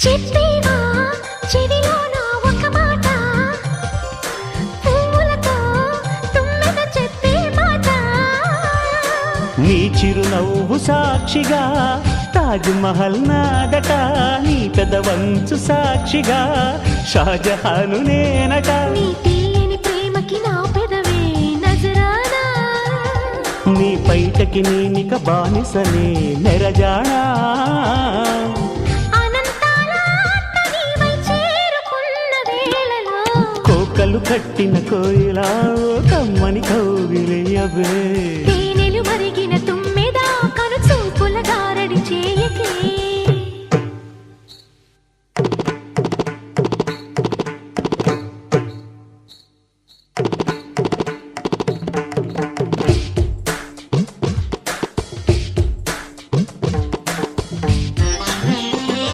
చెప్పేవా చెవిలోన ఒక మాట, పూలతో తుమ్మెద చెప్పే మాట. నీ చిరునవ్వు సాక్షిగా తాజ్ మహల్ నాదట, నీ పెదవంచు సాక్షిగా షాజహాను నేనట. నీ తీయని ప్రేమకి నా పెదవే నజరానా, నీ పైటకి నేనిక బానిసనే నెరజానా. అనంతాల ఆత్మ నీవై చేరుకున్న వేళలో, కోకలు కట్టిన కోయిలా ఓ కమ్మని కౌగిలియవే.